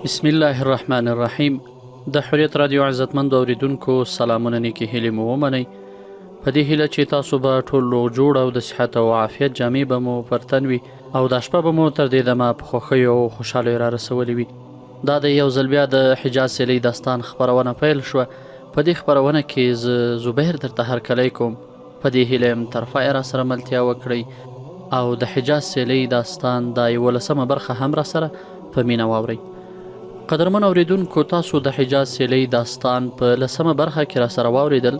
بسم الله الرحمن الرحیم. د حریت رادیو عزتمند اوریدونکو سلامونه نیکې هیلې مو ومنئ. په دې هیله چې تاسو به ټول روغ جوړ او د صحت او عافیت جامې به مو پر تن وي او دا شپه به مو تر دې دمه په خوښیو او خوشحالیو را رسولې وي. دا د یو ځل بیا د حجاز سیلۍ داستان خپرونه پیل شوه. په دې خپرونه کې زه زبیر درته هرکلی کوم. په دې هیله یم تر پایه را سره ملتیا وکړئ او د حجاز سیلۍ داستان دا 11مه برخه هم را سره په مینه واورئ. قدرمن اوریدونکو، تاسو د حجاز سیلۍ داستان په 10مه برخه کې را سره واوریدل.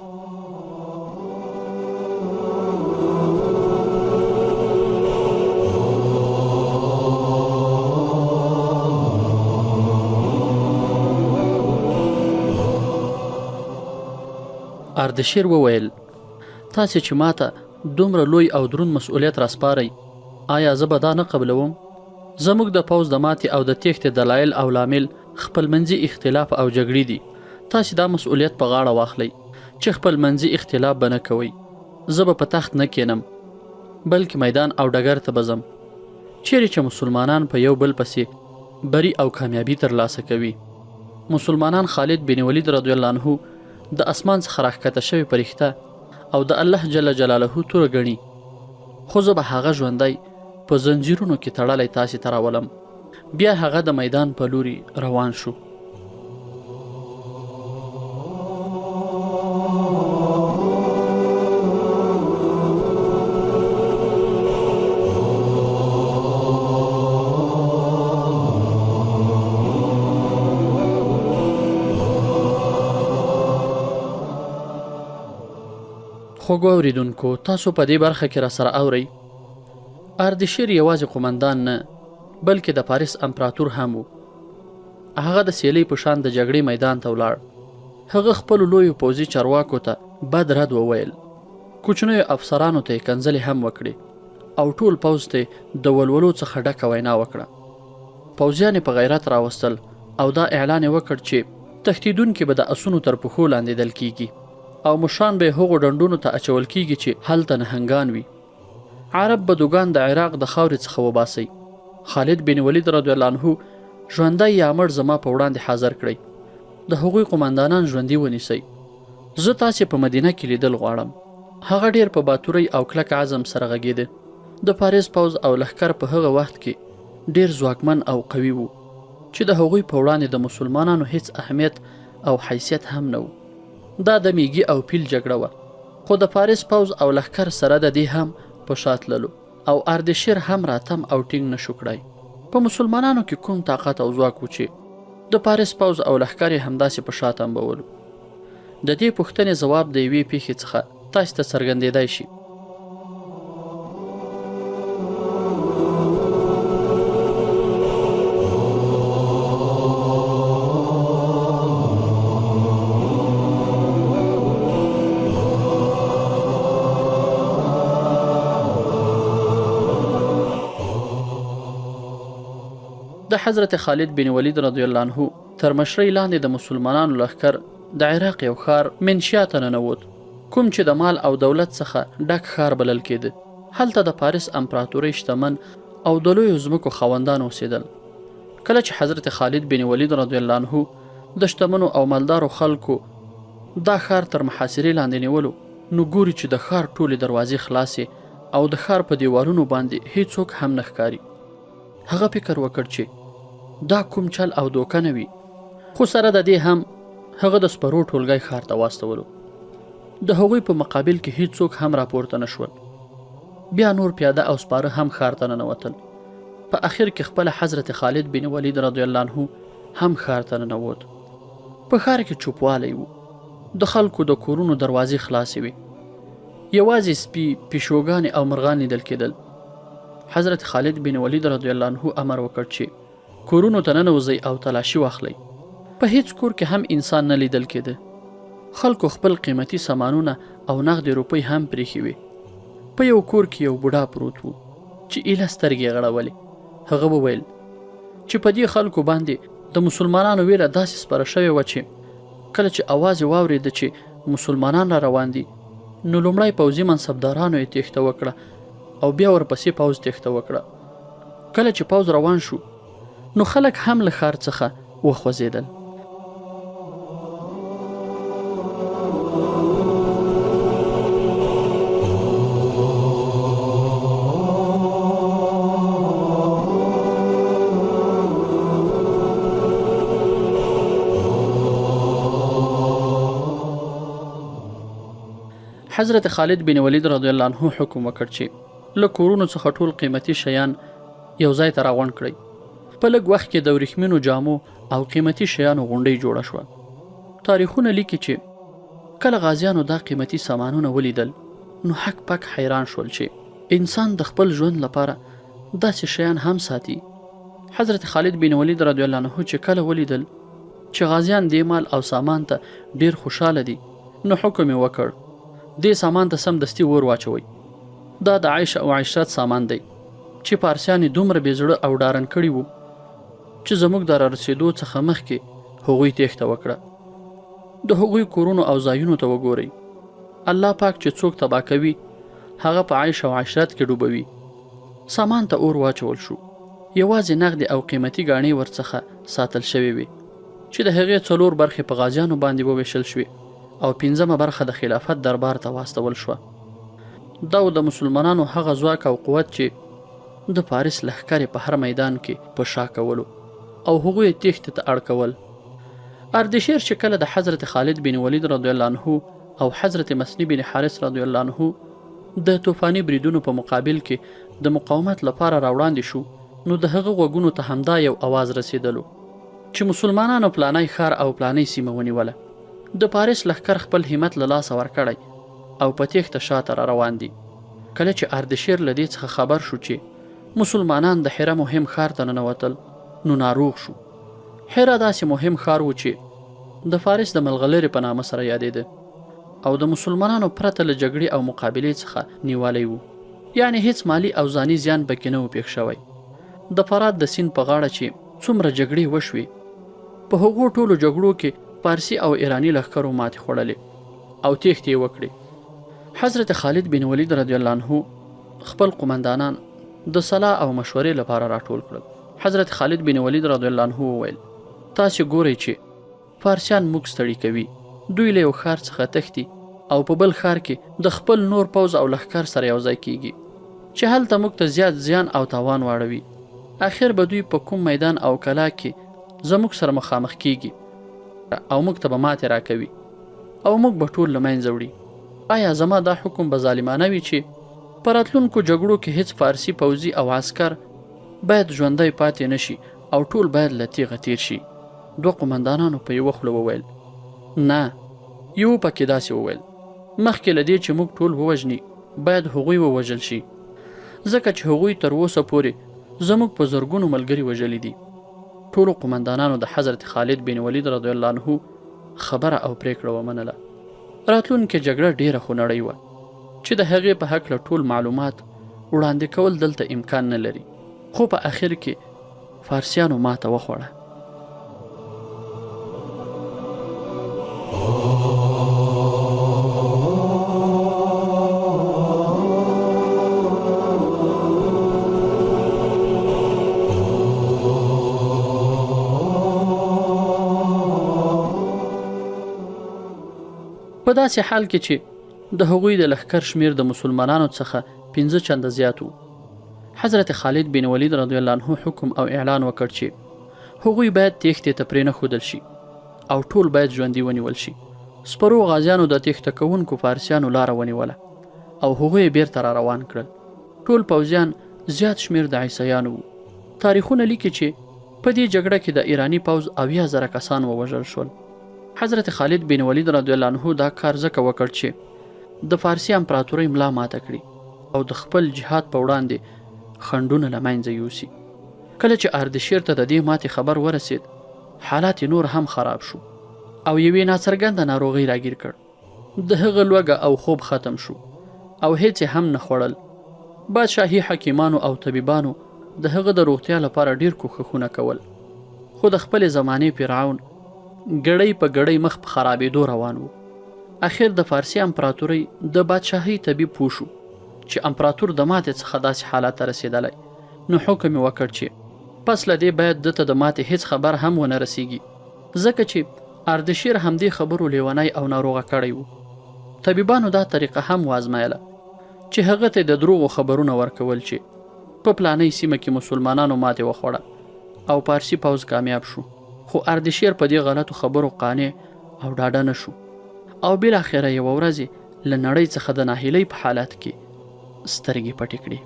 اردشیر وویل، تاسې چې ماته دومره لوی او دروند مسؤلیت راسپارئ، آیا زه به دا نه قبلوم؟ زموږ د پوځ د ماتې او د تېښتې دلایل او لامل خپلمنځي اختلاف او جګړې دي. تاسې دا مسؤلیت په غاړه واخلئ چې خپلمنځي اختلاف به نه کوئ. زه به په تخت نه کینم، بلکې میدان او ډګر ته به ځم، چیرې چې مسلمانان په یو بل پسې بری او کامیابي ترلاسه کوي. مسلمانان خالد بن ولید رضی الله عنه د اسمان څخه راښکته شوی فرښته او د الله جل جلاله توره ګڼي، خو زه به هغه ژوندی په زنځیرونو کې تړلی تاسې ته راولم. بیا هغه د میدان په لوري روان شو. خوږو اوریدونکو، تاسو په دې برخه کې را سره اورئ. اردشیر یوازې قومندان نه، بلکې د پاریس امپراتور هم و. هغه د سیلۍ په شان د جګړې میدان ته ولاړ. هغه خپلو لویو پوځي چارواکو ته بد رد وویل، کوچنیو افسرانو ته یې کنځلې هم وکړې او ټول پوځ ته د ولولو څخه ډکه وینا وکړه. پوځیان په غیرت راوستل او دا اعلان یې وکړ چې تښتېدونکي به د اسونو تر پښو لاندې دل کیږي او مشران به هغو ډنډونو ته اچول کیږي چې هلته نهنګان وي. عرب بدوګان د عراق د خاورې څخه وباسئ. خالد بن ولید رضی الله عنه ژوندی یا مړ زما په وړاندې حاضر کړئ. د هغوی قومندانان ژوندي ونیسئ. زه تاسې په مدینه کې لیدل غواړم. هغه ډیر په باتورۍ او کلک عزم سره غږېده. د پاریس پوځ او لښکر په هغه وخت کې ډیر ځواکمن او قوي وو چې د هغوی په وړاندې د مسلمانانو هیڅ اهمیت او حیثیت هم نه و. دا د میږي او پیل جګړه وه، خو د پاریس پوځ او لښکر سره د دې هم په شا تللو او اردشیر هم راتم او ټینګ نشو کړی. په مسلمانانو کې کوم طاقت او ځواک و چې د پاریس پوځ او لښکر یې همداسې په شا تمبولو؟ د دې پوښتنې ځواب د یوې پیښې څخه تاسې ته څرګندېدای شي. د حضرت خالد بن ولید رضی الله عنه تر مشرۍ لاندې د مسلمانانو لښکر د عراق یو ښار منشیا ته ننوت، کوم چې د مال او دولت څخه ډک ښار بلل کېده. هلته د پاریس امپراتورۍ شتمن او د لویو ځمکو خاوندان اوسېدل. کله چې حضرت خالد بن ولید رضی الله عنه د شتمنو او مالدارو خلکو دا ښار تر محاصرې لاندې نیولو، نو ګوري چې د ښار ټولې دروازې خلاصې او د ښار په دیوالونو باندې هیڅوک هم نه ښکاري. هغه فکر وکړ چې دا کوم چل او دوکه نه وي، خو سره د دې هم هغه د سپرو ټولګی ښار ته واستولو. د هغوی په مقابل کې هیڅوک هم راپورته نه شول. بیا نور پیاده او سپاره هم ښار ته ننوتل. په اخر کې خپله حضرت خالد بن ولید رضی الله عنه هم ښار ته ننوت. په ښار کې چوپوالی و. د خلکو د کورونو دروازې خلاصې وې. یوازې سپي، پیشوګانې او مرغان لیدل کېدل. حضرت خالد بن ولید رضی الله عنه امر وکړ چې کورونو ته ننوځئ او تلاشي واخلئ. په هیڅ کور کې هم انسان نه لیدل کېده. خلکو خپل قیمتي سامانونه او نغدې روپۍ هم پریښې وې. په یو کور کې یو بوډا پروت و چې ایله سترګې غړولې. هغه وویل چې په دې خلکو باندې د مسلمانانو ویره داسې سپره شوې وه چې کله چې اواز یې واورېده چې مسلمانان را روان دي، نو لومړی پوځي منصبدارانو یې تېښته وکړه او بیا ورپسې پوځ تېښته وکړه. کله چې پوځ روان شو، نو خلک هم له ښار څخه وخوځېدل. حضرت خالد بن ولید رضی الله عنه حکم وکړ چې له کورونو څخه ټول قیمتي شیان یو ځای ته راغونډ کړئ. په لږ وخت کې د ورېښمینو جامو او قیمتي شیانو غونډۍ جوړه شوه. تاریخونه لیکي چې کله غازیانو دا قیمتي سامانونه ولیدل نو حق پک حیران شول چې انسان د خپل ژوند لپاره داسې شیان هم ساتي. حضرت خالد بن ولید رضی الله عنه چې کله ولیدل چې غازیان دې مال او سامان ته ډیر خوشاله دي نو حکم یې وکړ دې سامان ته سمدستي اور واچوئ. دا د عایشه او عشرت سامان دی چې پارسیان یې دومره بې زړه او ډارن کړي وو چې زموږ د رارسېدو څخه مخکې هغوی تېښته وکړه. د هغوی کورونو او ځایونو ته وګورئ. الله پاک چې څوک تباه کوي هغه په عیش او عشرت کې ډوبوي. سامان ته اور واچول شو. یوازې نغدې او قیمتي ګاڼې ورڅخه ساتل شوې وې چې د هغې 4 برخې په غازیانو باندې وویشل شوې او 5مه برخه د خلافت دربار ته واستول شوه. دا د مسلمانانو هغه ځواک او قوت چې د فارس لښکر په هر میدان کې په شا کولو او هغوی تېښتې ته اړ کول. اردشیر چې کله د حضرت خالد بن ولید رضی الله عنه او حضرت مسنی بن حارث رضی الله عنه د طوفاني بریدونو په مقابل کې د مقاومت لپاره راوړاندې شو نو د هغه غوږونو ته همدا یو اواز رسیدلو چې مسلمانانو پلانی ښار او پلانی سیمه ونیوله. د پاریس لښکر خپل همت له لاسه ورکړی او په تېښته شاته را روان دي. کله چې اردشیر له دې څخه خبر شو چې مسلمانان د حرا مهم ښار ته ننوتل نو ناروغ شو. حرا داسې مهم ښار و چې د فارس د ملغلرې په نامه سره یادېده او د مسلمانانو پرته له جګړې او مقابلې څخه نیوالی و. یعنی هیڅ مالی او ځاني زیان پکې نه و پېښ شوی. د فرات د سیند په غاړه چې څومره جګړې وشوې په هغو ټولو جګړو کې فارسي او ایرانی لښکرو ماتې خوړلې او تېښتې یې وکړې. حضرت خالد بن ولید رضی الله عنه خپل قمندانان د صلاح او مشورې لپاره راټول کړل. حضرت خالد بن ولید رضی الله عنه وویل تاسې ګورئ چې فارسیان موږ ستړي کوي. دوی له یو ښار څخه تښتي او په بل ښار کې د خپل نور پوځ او لښکر سره یو ځای کیږي چې هلته موږ ته زیات زیان او تاوان واړوي. اخر به دوی په کوم میدان او کلا کې زموږ سره مخامخ کیږي او موږ ته به ماتې راکوي او موږ به ټول له منځه وړي. آیا زما دا حکم به ظالمانه وي چې په راتلونکو جګړو کې هیڅ فارسي پوځي او عسکر باید ژوندی پاتې نشي او ټول باید له تیغه تیر شي؟ 2 قمندانانو په یوه خوله وویل نه. یو پکې داسې وویل مخکې له دې چې موږ ټول ووژني باید هغوی ووژل شي ځکه چې هغوی تر اوسه پورې زموږ په زرګونو ملګري وژلي دي. ټولو قمندانانو د حضرت خالد بن ولید رضی الله عنه خبره او پریکړه ومنله. راتلونکې جګړه ډیره خونړۍ وه چې د هغې په هکله ټول معلومات وړاندې کول دلته امکان نه لري. خو په اخر کې فارسیانو ماته وخوړه. په داسې حال کې چې د هغوی د لښکر شمیر د مسلمانانو څخه 15 چنده زیات و. حضرت خالد بن ولید رضی الله عنه حکم او اعلان وکړ چې هغوی باید تېښتې ته پرې نه ښودل شي او ټول باید ژوندي ونیول شي. سپرو غازیانو د تېښته کوونکو فارسیانو لاره ونیوله او هغوی یې بیرته را روان کړل. ټول پوځیان زیات شمیر د عیسیانو وو. تاریخونه لیکي چې په دې جګړه کې د ایرانی پوځ 80,000 کسان ووژل شول. حضرت خالد بن ولید رضی الله عنه دا کار ځکه وکړ چې د فارسي امپراتورۍ ملا ماته کړي او د خپل جهاد په وړاندې خنډونه له منځه یوسي. کله چې اردشیر ته د دې ماتې خبر ورسید حالات نور هم خراب شو او یوې ناڅرګنده ناروغۍ راګیر کړ. د هغه لوږه او خوب ختم شو او هیڅ هم نه خوړل. بادشاهي حکیمانو او طبیبانو د هغه د روغتیا لپاره ډیر کوښښونه کول خو د خپل زمانې فرعون ګړی په ګړی مخ په خرابېدو روان و. اخر د فارسي امپراتورۍ د بادشاهۍ طبیب پوه شو چې امپراتور د ماتې څخه داسې حالت ته رسېدلی نو حکم یې وکړ چې پس له دې باید دته د ماتې هیڅ خبر هم ونه رسیږي، ځکه چې اردشیر همدې خبرو لیونی او ناروغه کړی و. طبیبانو دا طریقه هم وازمایله چې هغه ته د دروغو خبرونه ورکول چې په پلانۍ سیمه کې مسلمانانو ماتې وخوړه او پارسی پوځ کامیاب شو، خو اردشیر په دې غلطو خبرو قانع او ډاډه نه شو او بالاخره یوه ورځ له نړۍ څخه د ناهیلۍ په حالت کې سترګې پټې کړې.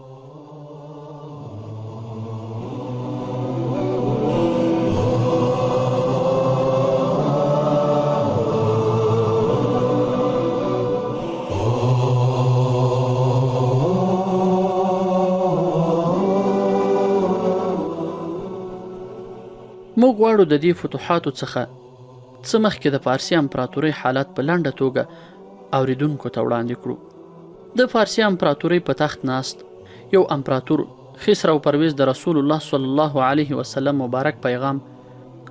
موږ غواړو د دې فتوحاتو څخه څه مخکې د فارسي امپراتورۍ حالت په لنډه توګه اوریدونکو ته وړاندې کړو. د فارسي امپراتورۍ په تخت ناست یو امپراتور خسرو پرویز د رسول الله صلی الله علیه وسلم مبارک پیغام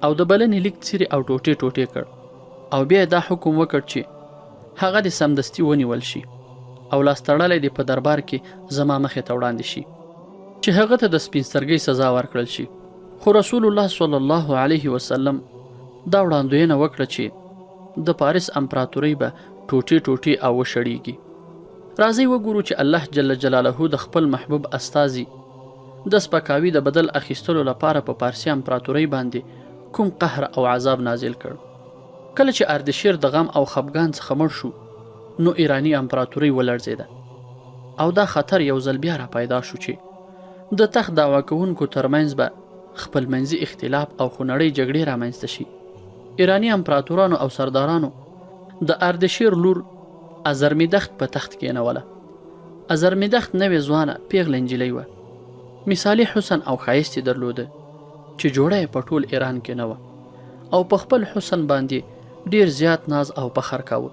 او د بلنې لیک څیرې او ټوټې ټوټې کړ او بیا دا حکم وکړ چې هغه د سمدستي ونیول شي او لاستړلی د په دربار کې زما مخې ته وړاندې شي چې هغه ته د سپین سترګۍ سزا ورکړل شي. خو رسول الله صلی الله علیه وسلم دا وړاندوینه وکړه چې د پاریس امپراتورۍ به ټوټې ټوټې او وشړیږي. راځئ وګورو چې الله جل جلاله د خپل محبوب استازي د سپکاوي د بدل اخیستلو لپاره په پارسي امپراتورۍ باندې کوم قهر او عذاب نازل کړ. کله چې اردشیر د غم او خفګان څخه مړ شو نو ایرانی امپراتورۍ ولړزېده او دا خطر یو ځل بیا را پیدا شو چې د تخت دعوا کوونکو ترمنځ به خپل منځي اختلاف او خونړۍ جګړې رامنځته شي. ایرانی امپراتورانو او سردارانو د اردشیر لور ازرمیدخت په تخت کېنوله. ازرمیدخت نوې ځوانه پیغله نجلۍ وه، مثالي حسن او ښایست یې درلوده چې جوړه یې په ټول ایران کې نه وه او په خپل حسن باندې ډیر زیات ناز او فخر کاوه.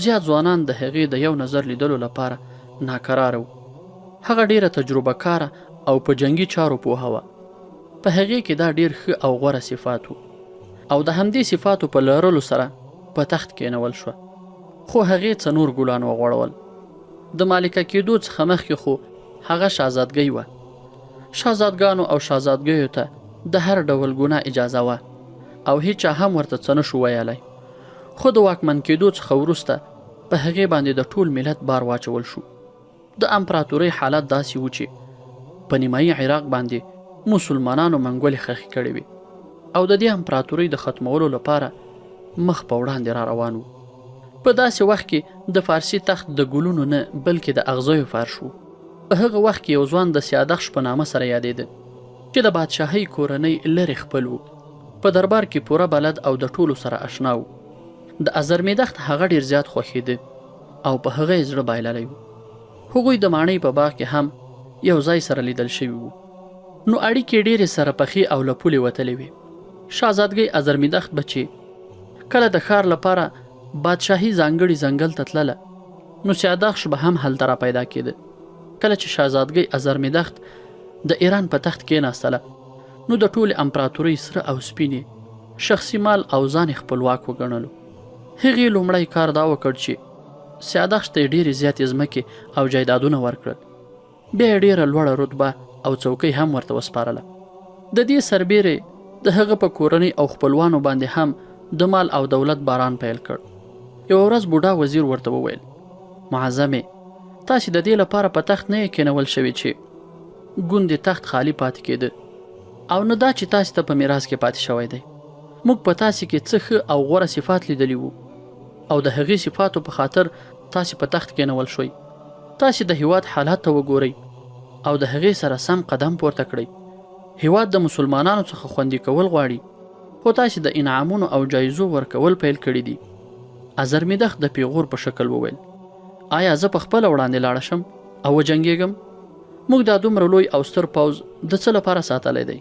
زیات ځوانان د هغې د یو نظر لیدلو لپاره ناکراره وو. هغه ډیره تجربه کاره او په جنگي چارو پوهه وه. په هغې کې دا ډیر ښه او غوره صفات وو او د همدې صفاتو په لرلو سره په تخت کېنول شوه. خو هغې څه نور ګلان وغوړول. د مالکه کېدو څخه مخکې خو هغه شهزادګۍ وه. شهزادګانو او شهزادګیو ته د هر ډول ګناه اجازه وه او هیچا هم ورته څه نشو ویلی. خو د واکمن کېدو څخه وروسته په هغې باندې د ټول ملت بار واچول شو. د امپراتورۍ حالت داسې و چې په نیمایي عراق باندې مسلمانانو منګولې خښې کړې وې او د دې امپراتورۍ د ختمولو لپاره مخ په وړاندې را روان وو. په داسې وخت کې د فارسي تخت د ګلونو نه بلکې د اغزیو فرش وو. په هغه وخت کې یو ځوان د سیادخش په نامه سره یادېده چې د بادشاهۍ کورنۍ لرې خپل وو. په دربار کې پوره بلد او د ټولو سره اشنا وو. د ازرمیدخت هغه ډیر زیات خوښېده او په هغه یې زړه بایللی وو. هغوی د ماڼۍ په باغ کې هم یو ځای سره لیدل شوي وو. نو اړیکې ډېرې سره پخې او له پولې وتلې وې. شهزادګۍ ازرمیدخت به چې کله د ښار لپاره بادشاهي ځانګړي ځنګل ته تلله نو سیادخش به هم هلته را پیدا کېده. کله چې شهزادګۍ ازرمیدخت د ایران په تخت کېناستله نو د ټولې امپراتورۍ سره او سپینې شخصي مال او ځان خپلواک وګڼلو. هغې لومړی کار دا وکړ چې سیادخش ته یې ډېرې زیاتې ځمکې او جایدادونه ورکړل. بیا یې ډېره لوړه رتبه او چوکۍ هم ورته وسپارله. د دې سربیرې د هغه په کورنۍ او خپلوانو باندې هم د مال او دولت باران پیل کړ. یوه ورځ بوډا وزیر ورته وویل معظمې تاسې د دې لپاره په تخت نه یې کېنول شوي چې ګوندې تخت خالی پاتې کېده او نه دا چې تاسې ته په میراث کې پاتې شوی دی. موږ په تاسې کې څه ښه او غوره صفات لیدلي وو او د هغې صفاتو په خاطر تاسې په تخت کېنول شوئ. تاسې د هیواد حالات ته وګورئ او د هغې سره سم قدم پورته کړئ. هیواد د مسلمانانو څخه خوندي کول غواړي خو تاسې د انعامونو او جایزو ورکول پیل کړي دي. ازرمیدخت د پیغور په شکل وویل آیا زه په خپله وړاندې لاړه شم او وجنګېږم؟ موږ دا دومره لوی او ستر پوځ د څه لپاره ساتلی دی؟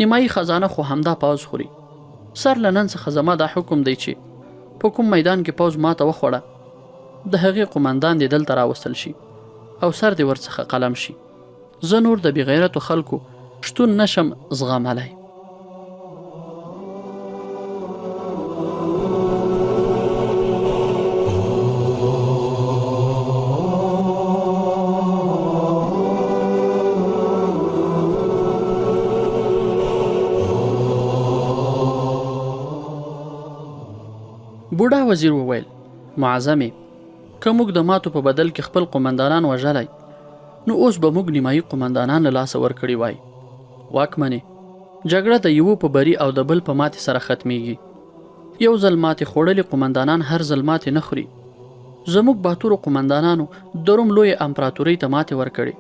نیمایي خزانه خو همدا پوځ خوري. سر له نن څخه زما دا حکم دی چې په کوم میدان کې پوځ ماته وخوړه د هغې قمندان دې دلته راوستل شي او سر دې ورڅخه قلم شي. زه نور د بېغیرتو خلکو شتون نشم زغملی. بوډا وزیر وویل معظمې که موږ د ماتو په بدل کې خپل قومندانان وژلی نو اوس به موږ نیمایي قومندانان له لاسه ورکړي وای. واکمنې جګړه د یوه په بری او د بل په ماتې سره ختمیږي. یو ځل ماتې خوړلي قومندانان هر ځل ماتې نه خوري. زموږ باتورو قومندانانو د روم لوی امپراتورۍ ته ماتې ورکړې.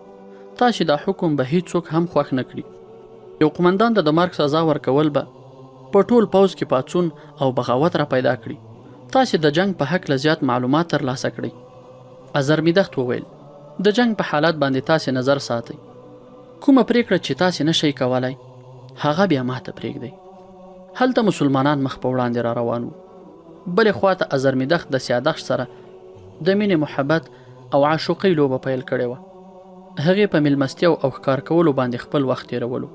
تاسې دا حکم به هیڅوک هم خوښ نه کړي. یو قومندان ته د مرګ سزا ورکول به په ټول پوځ کې پاڅون او بغاوت را پیدا کړي. تاسې د جنگ په حق له زیات معلومات ترلاسه کړئ. ازرمیدخت وویل د جنگ په حالت باندې تاسې نظر ساتئ. کومه پریکړه چې تاسې نشئ کولای هغه بیا ماته پرېږدئ. هلته مسلمانان مخ په وړاندې را روان وو. بلې خواته ازرمیدخت د سیادخش سره د مینې محبت او عاشقۍ لوبه پیل کړې وه. هغې په میلمستیاو او ښکار کولو باندې خپل وخت تېرولو.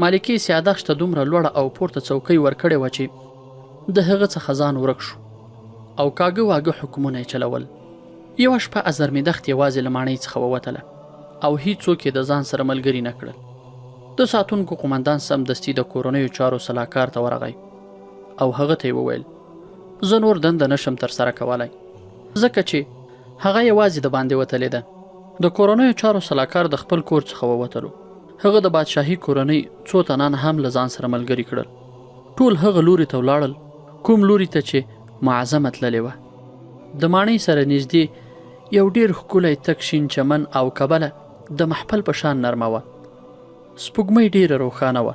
مالکې سیادخش ته دومره لوړه او پورته څوکۍ ورکړې وه چې د هغه څخه ځان ورک شو او کاږه واږه حکمونه یې چلول. یوه شپه ازرمیدخت یوازې له ماڼۍ څخه ووتله او هیڅوک یې د ځان سره ملګري نه کړل. د ساتونکو قومندان سمدستي د کورنیو چارو سلاکار ته ورغی او هغه ته یې وویل زه نور دنده نشم ترسره کولی ځکه چې هغه یوازې د باندې وتلې ده. د کورنیو چارو سلاکار د خپل کور څخه ووتلو. هغه د بادشاهي کورنۍ څو تنان هم له ځان سره ملګري کړل. ټول هغه لوري ته ولاړل کوم لوري ته چې معظمه تللې وه. د ماڼۍ سره نږدې یو ډېر ښکلی تک شین چمن او کبله د محفل په شان نرمه وه. سپوږمۍ ډېره روښانه وه.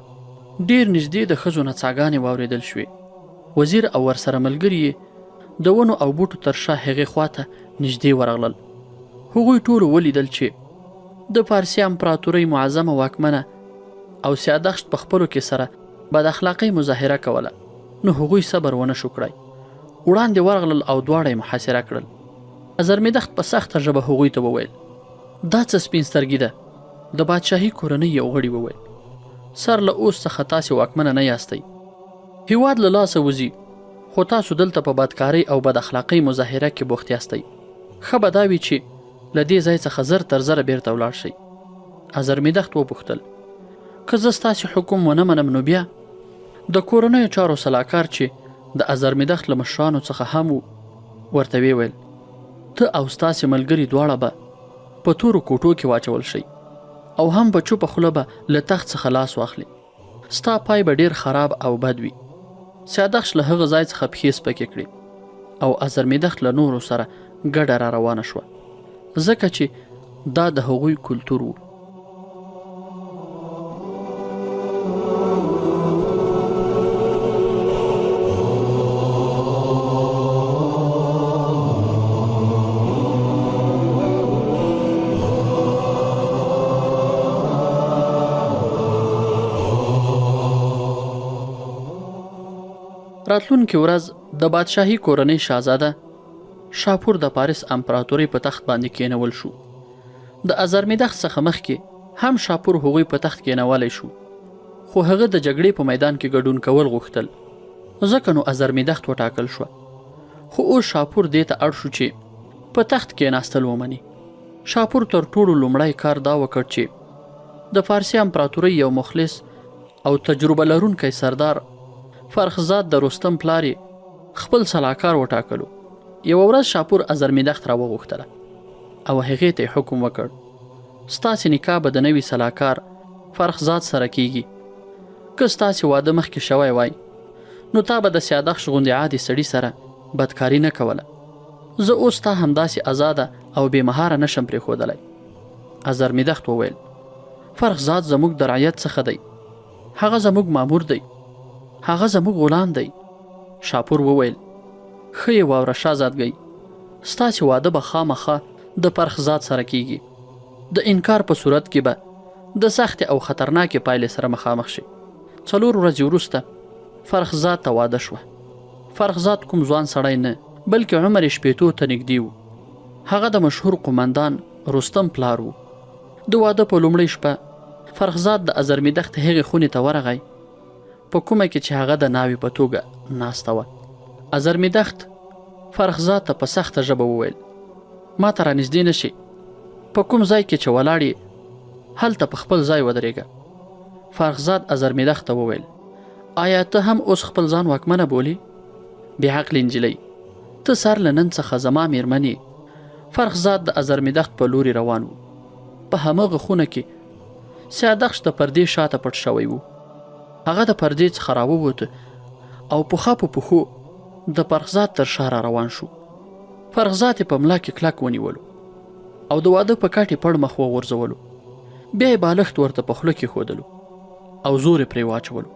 ډېر نږدې د ښځو نڅاګانې واورېدل شوې. وزیر او ورسره ملګري یې د ونو او بوټو تر شا هغې خواته نږدې ورغلل. هغوی ټولو ولیدل چې د پارسي امپراتورۍ معظمه واکمنه او سیادخشت په خپلو کې سره بد اخلاقۍ مظاهره کوله. نو هغوی صبر ونه شو کړی. وړاندې ورغلل او دواړه یې محاصره کړل. ازرمیدخت په سخته ژبه هغوی ته وویل دا څه سپین سترګي ده. د بادشاهي کورنۍ یو غړي وویل سر له اوس څخه تاسې واکمنه نه یاستئ. هیواد له لاسه وځي خو تاسو دلته په بدکارۍ او بد اخلاقۍ مظاهره کې بوخت یاستئ. ښه به دا وي چې له دې ځای څخه زر تر زره بیرته ولاړ شئ. ازرمیدخت وپوښتل که زه ستاسې حکم ونه منم نو بیا؟ د کورنیو چارو سلاکار چې د ازرمیدخت له مشرانو څخه هم ورته ویل ته او ستاسې ملګري دواړه به په تورو کوټو کې واچول شئ او هم په چوپه خوله به له تخت څخه لاس واخلي. ستا پای به ډېر خراب او بد وي. سیادخش له هغه ځای څخه پښې سپکې کړې او ازرمیدخت له نورو سره ګډه را روانه شوه ځکه چې دا د هغوی کلتور وو. راتلونکې ورځ د بادشاهي کورنۍ شاهزاده شاپور د پاریس امپراتورۍ په تخت باندې کېنول شو. د ازرمیدخت څخه مخکې هم شاپور هغوی په تخت کېنولی شو خو هغه د جګړې په میدان کې ګډون کول غوښتل ځکه نو ازرمیدخت وټاکل شوه. خو اوس شاپور دې ته اړ شو چې په تخت کېناستل ومني. شاپور تر ټولو لومړی کار دا وکړ چې د فارسي امپراتورۍ یو مخلص او تجربه لرونکی سردار فرخزاد د رستم پلار خپل سلاکار وټاکلو. یوه ورځ شاپور ازرمیدخت را وغوښتله او هغې ته حکم وکړ ستاسې نکاح به د نوي سلاکار فرخزاد سره کیږي. که ستاسې واده مخکې شوی وای نو تا به د سیادخش غوندې عادي سړي سره بدکاري نه کوله. زه اوس تا همداسې آزاده او بې مهاره نشم پرېښودلی. ازرمیدخت وویل فرخزاد زموږ د رعیت څخه دی. هغه زموږ مامور دی. هغه زموږ غلام دی. شاپور وویل ښه یې واوره شهزادګۍ ستاسې واده به خامخا د فرخزاد سره کیږي. د انکار په صورت کې به د سختې او خطرناکې پایلې سره مخامخ شي. 4 ورځې وروسته فرخزاد ته واده شوه. فرخزاد کوم ځوان سړی نه بلکې عمر یې 80 ته نږدې و. هغه د مشهور قومندان رستم پلار و. د واده په لومړۍ شپه فرخزاد د ازرمیدخت هغې خونې ته ورغی په کومه کې چې هغه د ناوې په توګه ناسته وه. ازرمیدخت فرخزاد ته په سخته ژبه وویل ما ته را نږدې نه شي. په کوم ځای کې چې ولاړ یې هلته په خپل ځای ودرېږه. فرخزاد ازرمیدخت ته وویل آیا ته هم اوس خپل ځان واکمنه بولي؟ بې عقلې نجلۍ، ته سر له نن څخه زما میرمنې. فرخزاد د ازرمیدخت په لوري روان و. په همغه خونه کې سیادخش د پردې شاته پټ شوی و. هغه د پردې څخه راووته او پخا په پښو د فرخزاد تر شا را روان شو. فرخزاد یې په ملا کې کلک ونیولو او د واده په کاټې پړ مخ وغورځولو. بیا یې بالښت ورته په خوله کې ښودلو او زور یې پرې واچولو.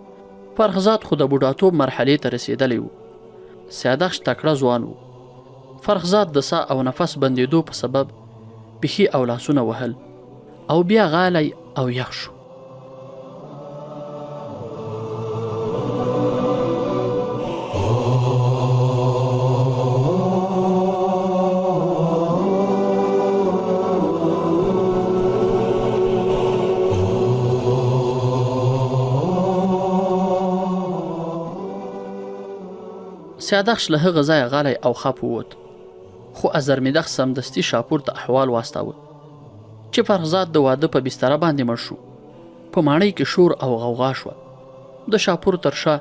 فرخزاد خو د بوډاتوب مرحلې ته رسېدلی و. سیادخش تکړه ځوان و. فرخزاد د سا او نفس بندېدو په سبب پښې او لاسونه وهل او بیا غالی او یخ شو. سیادخش له هغه ځایه غلی او خپ ووت، خو ازرمیدخت سمدستي شاپور ته احوال واستاوه چې فرخزاد د واده په بستره باندې مړ شو. په ماڼۍ کې شور او غوغا شوه. د شاپور تر شا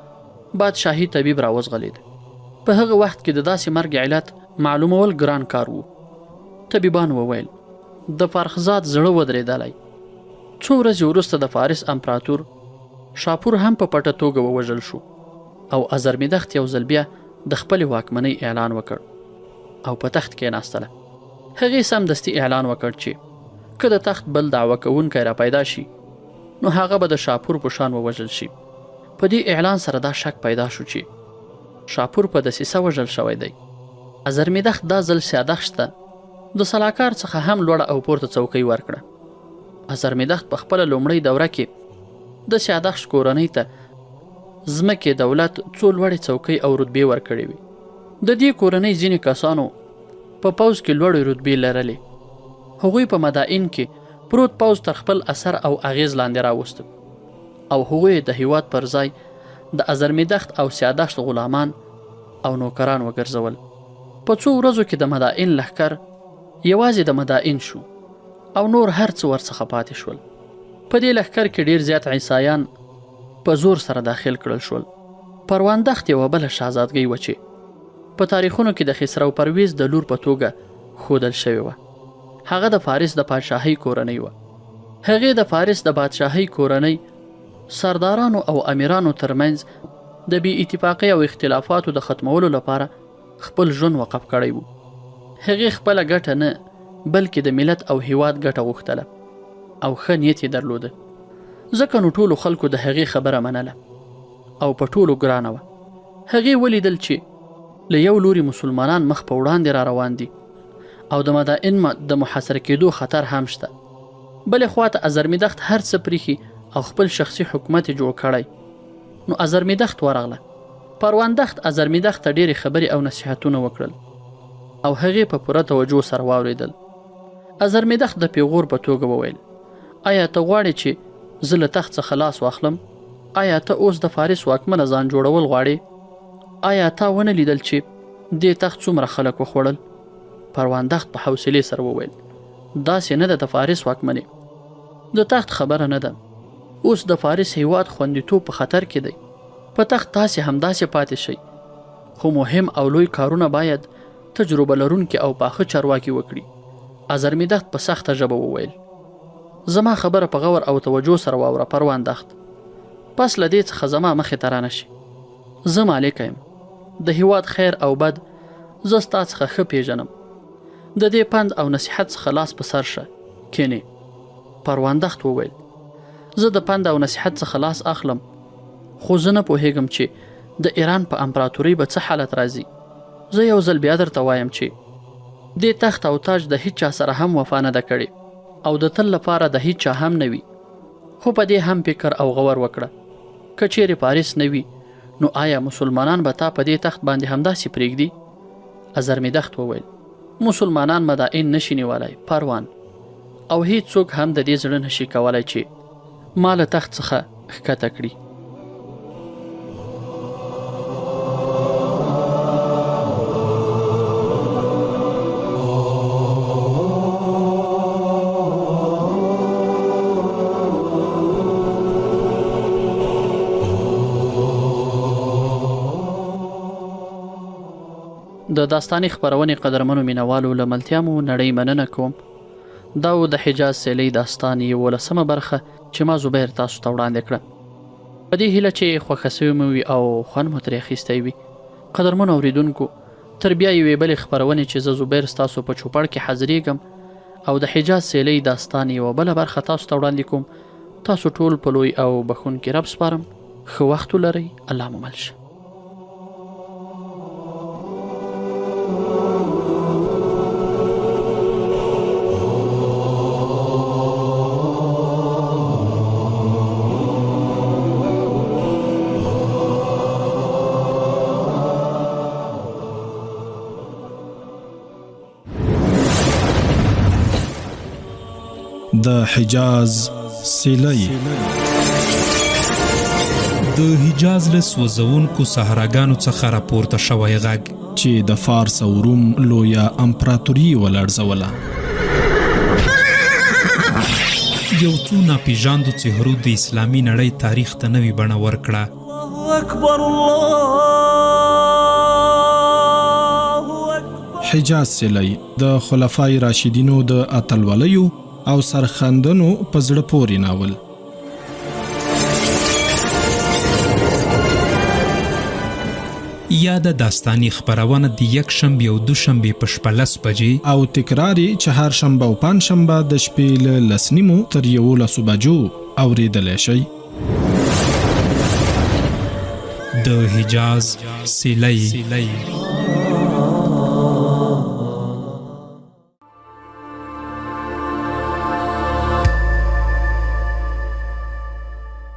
بادشاهي طبیب راوزغلید. په هغه وخت کې د داسې مرګ علت معلومول ګران کار و. طبیبان وویل د فرخزاد زړه ودرېدلی. څو ورځې وروسته د فارس امپراتور شاپور هم په پټه توګه ووژل شو او ازرمیدخت یو ځل بیا د خپلې واکمنۍ اعلان وکړ او په تخت کېناستله. هغې سمدستي اعلان وکړ چې که د تخت بل دعوه کوونکی را پیدا شي نو هغه به د شاپور په شان ووژل شي. په دې اعلان سره دا شک پیدا شو چې شاپور په دسیسه وژل شوی دی. ازرمیدخت دا ځل سیادخش ته د سلاکار څخه هم لوړه او پورته څوکۍ ورکړه. ازرمیدخت په خپله لومړۍ دوره کې د سیادخش کورنۍ ته ځمکې، دولت، څو لوړې څوکۍ او رتبې ورکړې وي. د دې کورنۍ ځینې کسانو په پوځ کې لوړې رتبې لرلې. هغوی په مدائن کې پروت پوځ تر خپل اثر او اغیز لاندې راوستل او هغوی د هیواد پر ځای د ازرمیدخت او سیادخت غلامان او نوکران وګرځول. په څو ورځو کې د مدائن لښکر یوازې د مدائن شو او نور هر څه ورڅخه پاتې شول. په دې لښکر کې ډیر زیات عیسایان په زور سره داخل کړل شول. پروندخت یوه بله شهزادګۍ وه چې په تاریخونو کې د خسرو پرویز د لور په توګه ښودل شوې وه. هغه د فارس د پادشاهۍ کورنۍ وه. هغې د فارس د بادشاهۍ کورنۍ سردارانو او امیرانو ترمنځ د بې اتفاقۍ او اختلافاتو د ختمولو لپاره خپل ژوند وقف کړی و. هغې خپله ګټه نه بلکې د ملت او هیواد ګټه غوښتله او ښه نیت یې درلوده. ځکه نو ټولو خلکو د هغې خبره منله او په ټولو ګرانه وه. هغې ولیدل چې له یو لوري مسلمانان مخ په وړاندې را روان دي او د مدائن د محاصره کېدو خطر هم شته. بلې خواته ازرمیدخت هر څه پریښي او خپل شخصي حکومت یې جوړ کړی. نو ازرمیدخت ورغله. پروندخت ازرمیدخت ته ډېرې خبرې او نصیحتونه وکړل او هغې په پوره توجه سره واورېدل. ازرمیدخت د پیغور په توګه وویل، آیا ته غواړې چې زه له تخت څخه لاس واخلم؟ آیا ته اوس د فارس واکمنه ځان جوړول غواړې؟ آیا تا ونه لیدل چې دې تخت څومره خلک وخوړل؟ پروندخت په حوصلې سره وویل، داسې نه ده د فارس واکمنې، د تخت خبره نه ده. اوس د فارس هیواد خوندیتوب په خطر کې دی. په تخت تاسې همداسې پاتې شئ، خو مهم او لوی کارونه باید تجربه لرونکي او پاخه چارواکي وکړي. ازرمیدخت په سخته ژبه وویل، زما خبره په غور او توجه سره واوره پروندخت. پس له دې څخه زما مخې ته رانشي. زه مالک یم. د هیواد خیر او بد زه ستا څخه ښه پیژنم. د دې پند او نصیحت څخه لاس په سر شه. کینې. پروندخت وویل، زه د پند او نصیحت څخه لاس اخلم، خو زه نه پوهیږم چې د ایران په امپراتورۍ به څه حالت راځي. زه یو ځل بیا درته وایم چې دې تخت او تاج د هیچ چا سره هم وفا نه ده کړې او د تل لپاره د هیچ چا هم نه وي. خو په دې هم فکر او غور وکړه، که چیرې پاریس نه وي نو آیا مسلمانان به تا په دې تخت باندې همداسې پرېږدي؟ ازرمیدخت وویل، مسلمانان مدائن نشي نیولی پروان، او هیڅ څوک هم د دې زړه نشي کولی چې ما له تخت څخه ښکته کړي. د داستاني خپرونې قدرمنو مینوالو له ملتیا مو نړۍ مننه کوم. دا و د حجاز سیلۍ داستان 11مه برخه چې ما زبیر تاسو ته وړاندې کړه. په دې هیله چې خوښه سوې مو وي او خوند مو ترې اخیستی وي. قدرمنو اوریدونکو، تر بیا یوې بلې خپرونې چې زه زبیر ستاسو په چوپړ کې حاضرېږم او د حجاز سیلۍ داستان یوه بله برخه تاسو ته وړاندې کوم، تاسو ټول په لوی او بخښونکي رب سپارم. ښه وخت ولرئ. الله مو مل شه. د حجاز سیلۍ. د حجاز له سوځونکو صحراګانو څخه راپورته شوی غږ چې د فارس او روم لویه امپراتوري ولړزوله. یو څو ناپېژاندو څهرو د اسلامي نړۍ تاریخ ته نوې بڼه ورکړه. حجاز سیلۍ د خلفای راشدینو د اتلولیو او سرخندنو په زړه پورې ناول. یا د داستاني خپرونه د یکشنبې او دوشنبې په 11 بجې او تکراري چهارشنبه او پنجشنبه د شپې له 10:30 تر 11 بجو اوریدلی شئ. د حجاز سیلۍ.